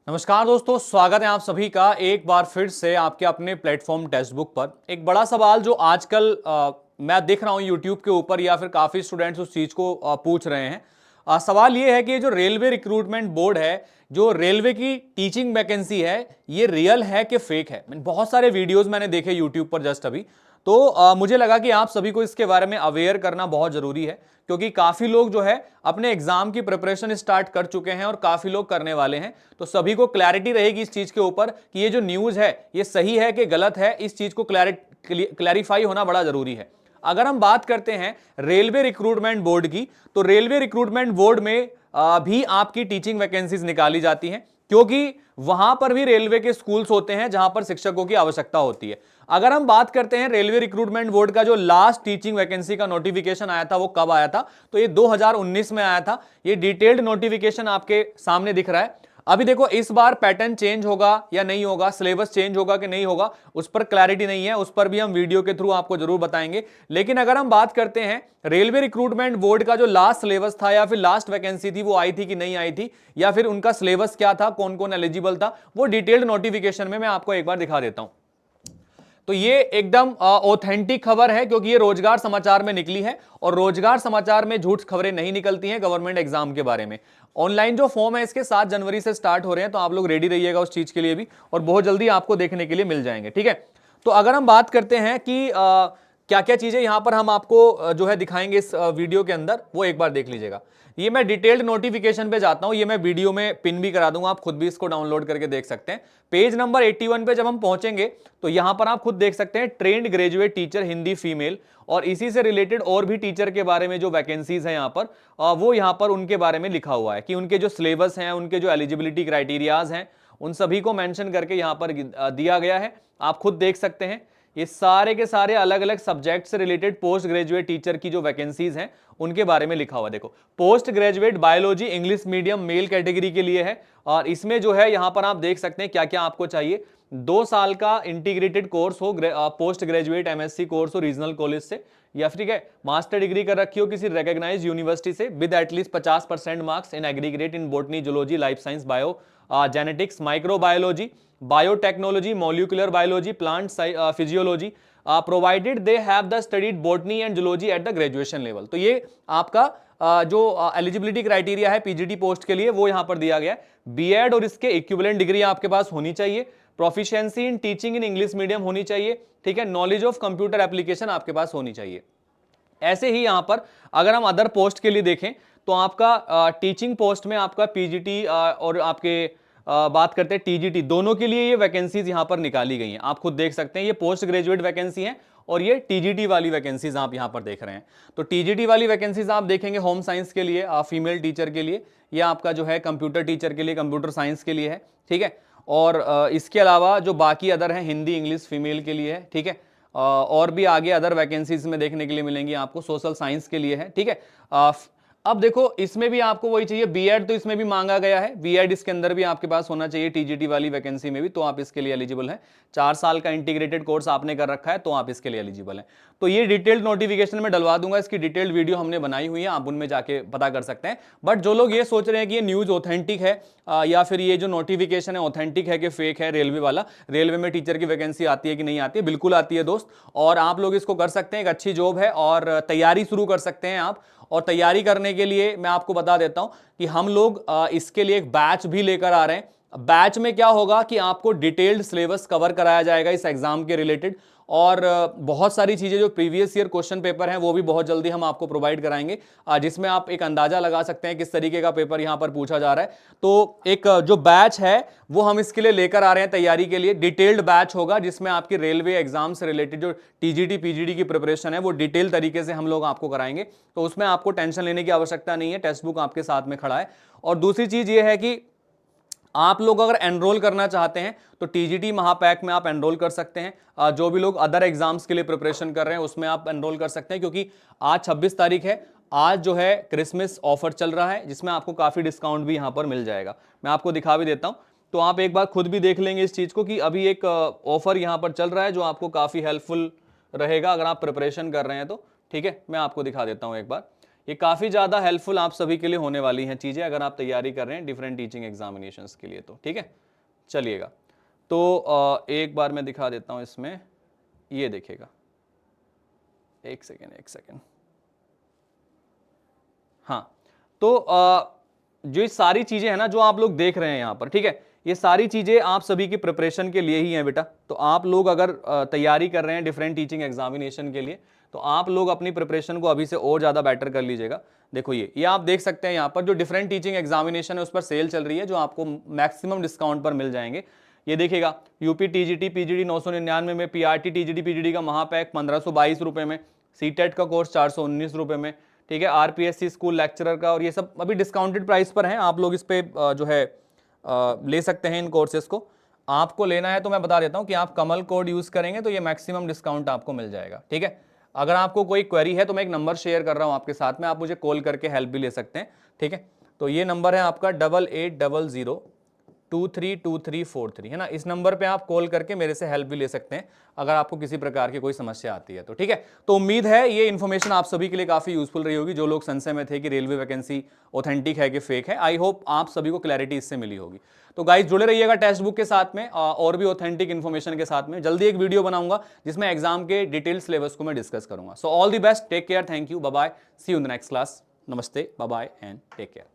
नमस्कार दोस्तों, स्वागत है आप सभी का एक बार फिर से आपके अपने प्लेटफॉर्म टेक्स्ट बुक पर। एक बड़ा सवाल जो आजकल मैं देख रहा हूं यूट्यूब के ऊपर या फिर काफी स्टूडेंट्स उस चीज को पूछ रहे हैं। सवाल ये है कि जो रेलवे रिक्रूटमेंट बोर्ड है, जो रेलवे की टीचिंग वैकेंसी है, ये रियल है कि फेक है। बहुत सारे वीडियोस मैंने देखे यूट्यूब पर जस्ट अभी, तो मुझे लगा कि आप सभी को इसके बारे में अवेयर करना बहुत जरूरी है, क्योंकि काफी लोग जो है अपने एग्जाम की प्रिपरेशन स्टार्ट कर चुके हैं और काफी लोग करने वाले हैं। तो सभी को क्लैरिटी रहेगी इस चीज के ऊपर कि ये जो न्यूज है ये सही है कि गलत है। इस चीज को क्लैरिफाई होना बड़ा जरूरी है। अगर हम बात करते हैं रेलवे रिक्रूटमेंट बोर्ड की, तो रेलवे रिक्रूटमेंट बोर्ड में भी आपकी टीचिंग वैकेंसीज निकाली जाती हैं, क्योंकि वहां पर भी रेलवे के स्कूल्स होते हैं जहां पर शिक्षकों की आवश्यकता होती है। अगर हम बात करते हैं रेलवे रिक्रूटमेंट बोर्ड का जो लास्ट टीचिंग वैकेंसी का नोटिफिकेशन आया था वो कब आया था, तो ये 2019 में आया था। ये डिटेल्ड नोटिफिकेशन आपके सामने दिख रहा है। अभी देखो इस बार पैटर्न चेंज होगा या नहीं होगा, सिलेबस चेंज होगा कि नहीं होगा, उस पर क्लैरिटी नहीं है। उस पर भी हम वीडियो के थ्रू आपको जरूर बताएंगे। लेकिन अगर हम बात करते हैं रेलवे रिक्रूटमेंट बोर्ड का जो लास्ट सिलेबस था या फिर लास्ट वैकेंसी थी, वो आई थी कि नहीं आई थी, या फिर उनका सिलेबस क्या था, कौन कौन एलिजिबल था, वो डिटेल्ड नोटिफिकेशन में मैं आपको एक बार दिखा देता हूं। तो ये एकदम ऑथेंटिक खबर है, क्योंकि ये रोजगार समाचार में निकली है और रोजगार समाचार में झूठ खबरें नहीं निकलती हैं गवर्नमेंट एग्जाम के बारे में। ऑनलाइन जो फॉर्म है इसके 7 जनवरी से स्टार्ट हो रहे हैं, तो आप लोग रेडी रहिएगा उस चीज के लिए भी, और बहुत जल्दी आपको देखने के लिए मिल जाएंगे। ठीक है, तो अगर हम बात करते हैं कि क्या क्या चीजें यहां पर हम आपको जो है दिखाएंगे इस वीडियो के अंदर, वो एक बार देख लीजिएगा। ये मैं डिटेल्ड नोटिफिकेशन पे जाता हूं, ये मैं वीडियो में पिन भी करा दूंगा, आप खुद भी इसको डाउनलोड करके देख सकते हैं। पेज नंबर 81 पे जब हम पहुंचेंगे तो यहां पर आप खुद देख सकते हैं trained graduate teacher Hindi female, और इसी से रिलेटेड और भी टीचर के बारे में जो वैकेंसीज हैं यहां पर, वो यहां पर उनके बारे में लिखा हुआ है कि उनके जो सिलेबस हैं, उनके जो एलिजिबिलिटी क्राइटेरियाज हैं, उन सभी को मेंशन करके यहां पर दिया गया है। आप खुद देख सकते हैं ये सारे के सारे अलग अलग सब्जेक्ट से रिलेटेड पोस्ट ग्रेजुएट टीचर की जो वैकेंसीज हैं उनके बारे में लिखा हुआ। देखो, post graduate biology English medium male category के लिए है, और इसमें जो है यहां पर आप देख सकते हैं क्या क्या आपको चाहिए। 2 साल का इंटीग्रेटेड कोर्स हो, पोस्ट ग्रेजुएट एमएससी कोर्स हो रीजनल कॉलेज से, या फिर है मास्टर डिग्री कर रखी हो किसी रिकॉग्नाइज्ड यूनिवर्सिटी से with at least 50% marks in aggregate in botany zoology life science bio genetics microbiology biotechnology molecular biology plant physiology, provided they have the studied botany and zoology at the graduation level. तो ये आपका जो eligibility criteria है PGT post के लिए वो यहां पर दिया गया है। बीएड और इसके इक्विवेलेंट डिग्री आपके पास होनी चाहिए, proficiency in teaching in English medium होनी चाहिए, ठीक है, नॉलेज ऑफ कंप्यूटर एप्लीकेशन आपके पास होनी चाहिए। ऐसे ही यहां पर अगर हम अदर पोस्ट के लिए देखें तो आपका टीचिंग पोस्ट में आपका पीजीटी और आपके बात करते हैं टीजीटी, दोनों के लिए ये वैकेंसीज यहां पर निकाली गई हैं। आप खुद देख सकते हैं ये पोस्ट ग्रेजुएट वैकेंसी है और ये टीजीटी वाली वैकेंसीज आप यहां पर देख रहे हैं। तो टीजीटी वाली वैकेंसीज आप देखेंगे होम साइंस के लिए, फीमेल टीचर के लिए, या आपका जो है कंप्यूटर टीचर के लिए, कंप्यूटर साइंस के लिए है, ठीक है। और इसके अलावा जो बाकी अदर हैं हिंदी इंग्लिश फीमेल के लिए है, ठीक है। और भी आगे अदर वैकेंसीज में देखने के लिए मिलेंगी आपको, सोशल साइंस के लिए है, ठीक है। अब देखो इसमें भी आपको वही चाहिए, बीएड तो इसमें भी मांगा गया है, बीएड इसके अंदर भी आपके पास होना चाहिए टीजीटी वाली वैकेंसी में भी, तो आप इसके लिए एलिजिबल हैं। 4 साल का इंटीग्रेटेड कोर्स आपने कर रखा है तो आप इसके लिए एलिजिबल हैं। तो ये डिटेल्ड नोटिफिकेशन में डलवा दूंगा, इसकी डिटेल्ड वीडियो हमने बनाई हुई है, आप उनमें जाके पता कर सकते हैं। बट जो लोग ये सोच रहे हैं कि ये न्यूज ऑथेंटिक है या फिर ये जो नोटिफिकेशन है ऑथेंटिक है कि फेक है, रेलवे वाला, रेलवे में टीचर की वैकेंसी आती है कि नहीं आती है, बिल्कुल आती है दोस्त, और आप लोग इसको कर सकते हैं। एक अच्छी जॉब है और तैयारी शुरू कर सकते हैं आप। और तैयारी करने के लिए मैं आपको बता देता हूं कि हम लोग इसके लिए एक बैच भी लेकर आ रहे हैं। बैच में क्या होगा कि आपको डिटेल्ड सिलेबस कवर कराया जाएगा इस एग्जाम के रिलेटेड, और बहुत सारी चीजें जो प्रीवियस ईयर क्वेश्चन पेपर हैं वो भी बहुत जल्दी हम आपको प्रोवाइड कराएंगे, जिसमें आप एक अंदाजा लगा सकते हैं किस तरीके का पेपर यहां पर पूछा जा रहा है। तो एक जो बैच है वो हम इसके लिए लेकर आ रहे हैं तैयारी के लिए। डिटेल्ड बैच होगा जिसमें आपकी रेलवे एग्जाम से रिलेटेड जो टीजीटी पीजीडी की प्रिपरेशन है वो डिटेल तरीके से हम लोग आपको कराएंगे, तो उसमें आपको टेंशन लेने की आवश्यकता नहीं है, टेक्स्ट बुक आपके साथ में खड़ा है। और दूसरी चीज ये है कि आप लोग अगर एनरोल करना चाहते हैं तो टीजीटी महापैक में आप एनरोल कर सकते हैं। जो भी लोग अदर एग्जाम्स के लिए प्रिपरेशन कर रहे हैं उसमें आप एनरोल कर सकते हैं, क्योंकि आज 26 तारीख है, आज जो है क्रिसमस ऑफर चल रहा है जिसमें आपको काफी डिस्काउंट भी यहां पर मिल जाएगा। मैं आपको दिखा भी देता हूं, तो आप एक बार खुद भी देख लेंगे इस चीज को कि अभी एक ऑफर यहां पर चल रहा है जो आपको काफी हेल्पफुल रहेगा अगर आप प्रिपरेशन कर रहे हैं तो, ठीक है। मैं आपको दिखा देता हूं एक बार, ये काफ़ी ज़्यादा हेल्पफुल आप सभी के लिए होने वाली हैं चीज़ें, अगर आप तैयारी कर रहे हैं डिफरेंट टीचिंग एग्जामिनेशंस के लिए तो। ठीक है, चलिएगा। तो एक बार मैं दिखा देता हूँ इसमें, ये देखिएगा, एक सेकेंड। हाँ, तो जो ये सारी चीज़ें हैं ना जो आप लोग देख रहे हैं यहाँ पर, ठीक है, ये सारी चीज़ें आप सभी की प्रिपरेशन के लिए ही हैं बेटा। तो आप लोग अगर तैयारी कर रहे हैं डिफरेंट टीचिंग एग्जामिनेशन के लिए, तो आप लोग अपनी प्रिपरेशन को अभी से और ज़्यादा बेटर कर लीजिएगा। देखो ये आप देख सकते हैं यहाँ पर जो डिफरेंट टीचिंग एग्जामिनेशन है उस पर सेल चल रही है, जो आपको मैक्सिमम डिस्काउंट पर मिल जाएंगे। ये देखिएगा, यूपी टीजीटी पीजीडी 999 में, पीआरटी टीजीटी पीजीडी का महापैक 1522 रुपए में, सीटेट का कोर्स 419 रुपए में, ठीक है, आरपीएससी स्कूल लेक्चरर का, और ये सब अभी डिस्काउंटेड प्राइस पर हैं। आप लोग इस पे जो है ले सकते हैं इन कोर्सेज को। आपको लेना है तो मैं बता देता हूं कि आप कमल कोड यूज करेंगे तो ये मैक्सिमम डिस्काउंट आपको मिल जाएगा। ठीक है, अगर आपको कोई क्वेरी है तो मैं एक नंबर शेयर कर रहा हूं आपके साथ में, आप मुझे कॉल करके हेल्प भी ले सकते हैं। ठीक है, तो ये नंबर है आपका 8800232343, है ना। इस नंबर पे आप कॉल करके मेरे से हेल्प भी ले सकते हैं अगर आपको किसी प्रकार की कोई समस्या आती है तो। ठीक है, तो उम्मीद है ये इन्फॉर्मेशन आप सभी के लिए काफी यूजफुल रही होगी, जो लोग संशय में थे कि रेलवे वैकेंसी ऑथेंटिक है कि फेक है। आई होप आप सभी को क्लैरिटी इससे मिली होगी। तो गाइस जुड़े रहिएगा टेक्स्ट बुक के साथ में और भी ऑथेंटिक इन्फॉर्मेशन के साथ में। जल्दी एक वीडियो बनाऊंगा जिसमें एग्जाम के डिटेल सिलेबस को मैं डिस्कस करूंगा। So all the best, take care, thank you, bye bye, see you in the next class. नमस्ते, bye bye and take care.